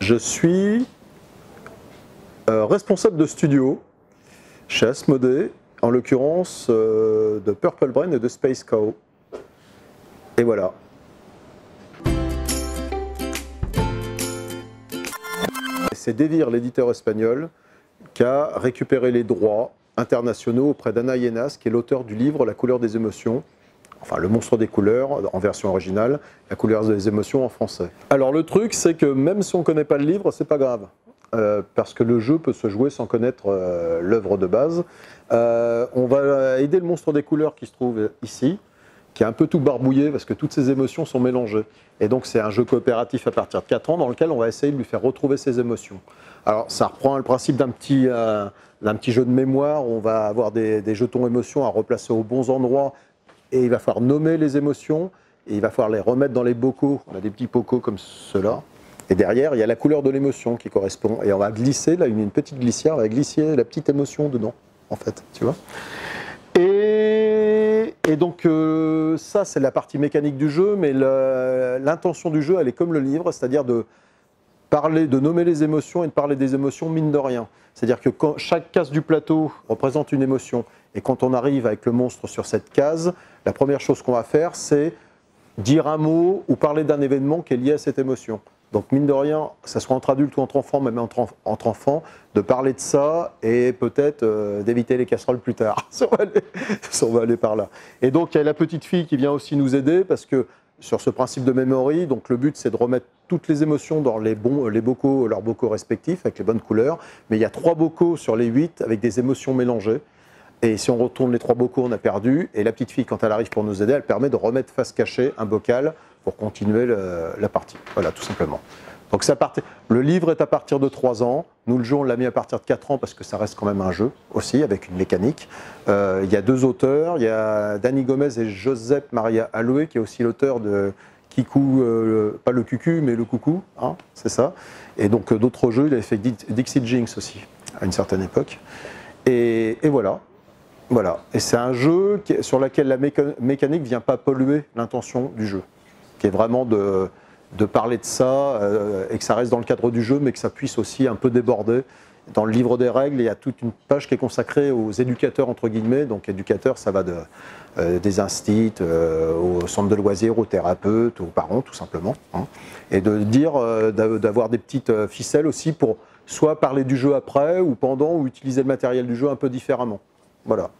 Je suis responsable de studio chez Asmodée, en l'occurrence de Purple Brain et de Space Cow. Et voilà. C'est Devir, l'éditeur espagnol, qui a récupéré les droits internationaux auprès d'Anna Ienas, qui est l'auteur du livre La couleur des émotions, enfin le monstre des couleurs en version originale, La couleur des émotions en français. Alors le truc, c'est que même si on ne connaît pas le livre, c'est pas grave, parce que le jeu peut se jouer sans connaître l'œuvre de base. On va aider le monstre des couleurs qui se trouve ici, qui est un peu tout barbouillé parce que toutes ces émotions sont mélangées. Et donc c'est un jeu coopératif à partir de 4 ans dans lequel on va essayer de lui faire retrouver ses émotions. Alors ça reprend le principe d'un petit jeu de mémoire où on va avoir des jetons émotions à replacer aux bons endroits et il va falloir nommer les émotions et il va falloir les remettre dans les bocaux. On a des petits bocaux comme ceux-là. Et derrière, il y a la couleur de l'émotion qui correspond. Et on va glisser, là, une petite glissière, on va glisser la petite émotion dedans, en fait, tu vois. Et donc ça c'est la partie mécanique du jeu, mais l'intention du jeu elle est comme le livre, c'est-à-dire de nommer les émotions et de parler des émotions mine de rien. C'est-à-dire que chaque case du plateau représente une émotion et quand on arrive avec le monstre sur cette case, la première chose qu'on va faire c'est dire un mot ou parler d'un événement qui est lié à cette émotion. Donc mine de rien, que ce soit entre adultes ou entre enfants, même entre enfants, de parler de ça et peut-être d'éviter les casseroles plus tard. On va aller par là. Et donc il y a la petite fille qui vient aussi nous aider parce que sur ce principe de memory, donc le but c'est de remettre toutes les émotions dans les bocaux, leurs bocaux respectifs avec les bonnes couleurs. Mais il y a 3 bocaux sur les 8 avec des émotions mélangées. Et si on retourne les 3 bocaux, on a perdu. Et la petite fille, quand elle arrive pour nous aider, elle permet de remettre face cachée un bocal pour continuer la partie. Voilà, tout simplement. Donc le livre est à partir de 3 ans. Nous, le jeu, on l'a mis à partir de 4 ans parce que ça reste quand même un jeu aussi, avec une mécanique. Il y a 2 auteurs. Il y a Dani Gomez et Josep Maria Aloe, qui est aussi l'auteur de Kikou, pas le Cucu, mais le Coucou, hein, c'est ça. Et donc d'autres jeux, il avait fait Dixie Jinx aussi, à une certaine époque. Et voilà. Voilà, et c'est un jeu sur lequel la mécanique ne vient pas polluer l'intention du jeu, qui est vraiment de parler de ça et que ça reste dans le cadre du jeu, mais que ça puisse aussi un peu déborder. Dans le livre des règles, il y a toute une page qui est consacrée aux éducateurs, entre guillemets. Donc éducateurs, ça va des instits, aux centres de loisirs, aux thérapeutes, aux parents, tout simplement. Hein. Et de dire, d'avoir des petites ficelles aussi pour soit parler du jeu après, ou pendant, ou utiliser le matériel du jeu un peu différemment. Voilà.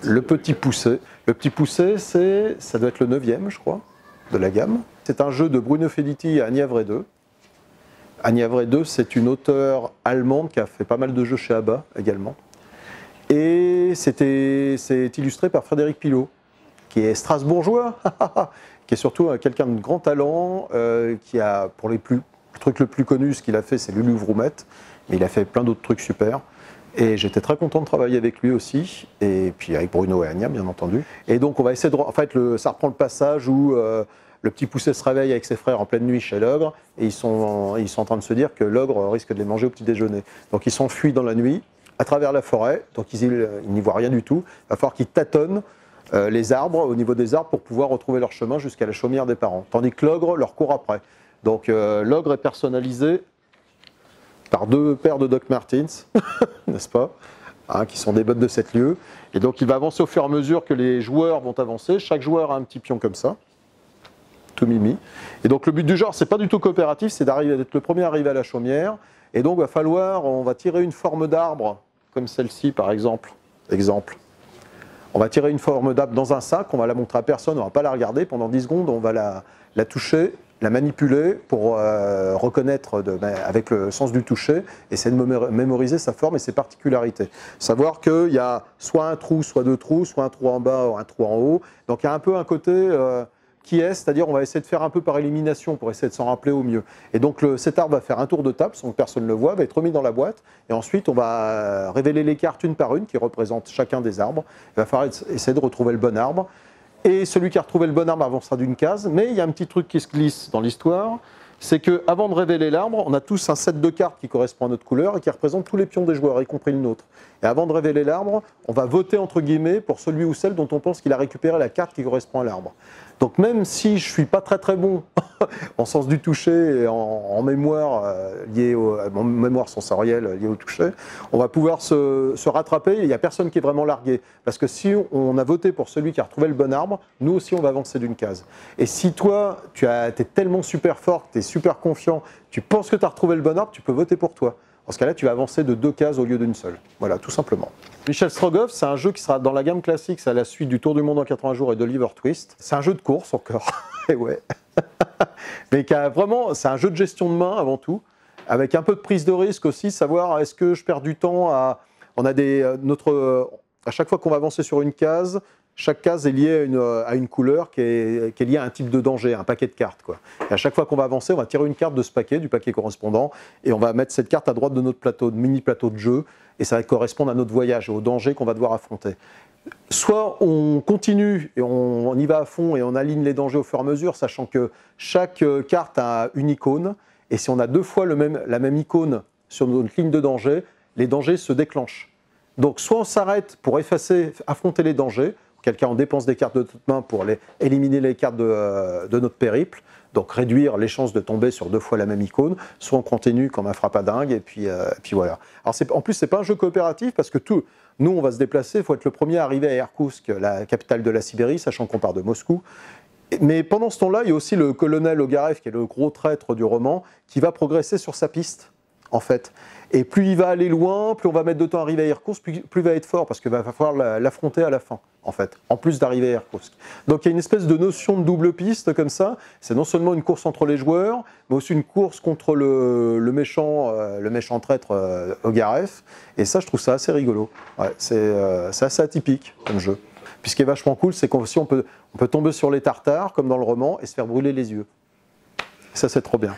Le petit poussé. Le petit poussé, ça doit être le 9e, je crois, de la gamme. C'est un jeu de Bruno Felitti et Anja Wrede. Anja Wrede, c'est une auteure allemande qui a fait pas mal de jeux chez ABBA également. Et c'est illustré par Frédéric Pilot, qui est strasbourgeois, qui est surtout quelqu'un de grand talent, qui a, pour le truc le plus connu, ce qu'il a fait, c'est Lulu Vroumette, mais il a fait plein d'autres trucs super. Et j'étais très content de travailler avec lui aussi, et puis avec Bruno et Anja, bien entendu. Et donc on va essayer de... En fait, ça reprend le passage où le petit poussé se réveille avec ses frères en pleine nuit chez l'ogre, et ils sont en train de se dire que l'ogre risque de les manger au petit déjeuner. Donc ils s'enfuient dans la nuit, à travers la forêt, donc ils n'y voient rien du tout. Il va falloir qu'ils tâtonnent les arbres, au niveau des arbres, pour pouvoir retrouver leur chemin jusqu'à la chaumière des parents. Tandis que l'ogre leur court après. Donc l'ogre est personnalisé par 2 paires de Doc Martens, n'est-ce pas, hein, qui sont des bottes de 7 lieues. Et donc il va avancer au fur et à mesure que les joueurs vont avancer. Chaque joueur a un petit pion comme ça, tout mimi. Et donc le but du genre, c'est pas du tout coopératif, c'est d'être le premier à arriver à la chaumière. Et donc on va tirer une forme d'arbre, comme celle-ci par exemple. On va tirer une forme d'arbre dans un sac, on va la montrer à personne, on va pas la regarder. Pendant 10 secondes, on va la toucher, la manipuler pour reconnaître avec le sens du toucher, essayer de mémoriser sa forme et ses particularités. Savoir qu'il y a soit un trou, soit 2 trous, soit un trou en bas ou un trou en haut. Donc il y a un peu un côté qui est, c'est-à-dire on va essayer de faire un peu par élimination pour essayer de s'en rappeler au mieux. Et donc cet arbre va faire un tour de table sans que personne ne le voit, va être remis dans la boîte et ensuite on va révéler les cartes une par une qui représentent chacun des arbres. Il va falloir essayer de retrouver le bon arbre. Et celui qui a retrouvé le bon arbre avancera d'une case, mais il y a un petit truc qui se glisse dans l'histoire, c'est qu'avant de révéler l'arbre, on a tous un set de cartes qui correspond à notre couleur et qui représente tous les pions des joueurs, y compris le nôtre. Et avant de révéler l'arbre, on va voter entre guillemets pour celui ou celle dont on pense qu'il a récupéré la carte qui correspond à l'arbre. Donc même si je ne suis pas très très bon en sens du toucher et en mémoire en mémoire sensorielle liée au toucher, on va pouvoir se rattraper. Il n'y a personne qui est vraiment largué. Parce que si on a voté pour celui qui a retrouvé le bon arbre, nous aussi on va avancer d'une case. Et si toi, tu es tellement super fort, tu es super confiant, tu penses que tu as retrouvé le bon arbre, tu peux voter pour toi. Dans ce cas-là, tu vas avancer de 2 cases au lieu d'une seule. Voilà, tout simplement. Michel Strogoff, c'est un jeu qui sera dans la gamme classique, c'est à la suite du Tour du Monde en 80 jours et d'Oliver Twist. C'est un jeu de course encore, et ouais. Mais c'est un jeu de gestion de main avant tout, avec un peu de prise de risque aussi, savoir est-ce que je perds du temps à chaque fois qu'on va avancer sur une case, chaque case est liée à une couleur qui est liée à un type de danger, un paquet de cartes, quoi. Et à chaque fois qu'on va avancer, on va tirer une carte de ce paquet, du paquet correspondant, et on va mettre cette carte à droite de notre plateau, de mini plateau de jeu, et ça va correspondre à notre voyage et au danger qu'on va devoir affronter. Soit on continue et on y va à fond et on aligne les dangers au fur et à mesure, sachant que chaque carte a une icône, et si on a 2 fois la même icône sur notre ligne de danger, les dangers se déclenchent. Donc soit on s'arrête pour affronter les dangers, auquel cas on dépense des cartes de toute main pour éliminer les cartes de notre périple, donc réduire les chances de tomber sur 2 fois la même icône, soit on continue comme un frappadingue, et puis voilà. Alors en plus, c'est pas un jeu coopératif, parce que nous, on va se déplacer, il faut être le premier à arriver à Irkoutsk, la capitale de la Sibérie, sachant qu'on part de Moscou. Mais pendant ce temps-là, il y a aussi le colonel Ogarev, qui est le gros traître du roman, qui va progresser sur sa piste, en fait. Et plus il va aller loin, plus on va mettre de temps à arriver à Irkoutsk, plus il va être fort, parce qu'il va falloir l'affronter à la fin, en fait, en plus d'arriver à Irkoutsk. Donc il y a une espèce de notion de double piste comme ça. C'est non seulement une course entre les joueurs, mais aussi une course contre le méchant traître Ogarev. Et ça, je trouve ça assez rigolo. Ouais, c'est assez atypique comme jeu. Puis ce qui est vachement cool, c'est qu'on peut tomber sur les tartares, comme dans le roman, et se faire brûler les yeux. Ça, c'est trop bien.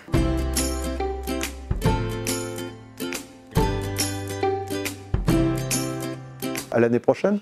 À l'année prochaine.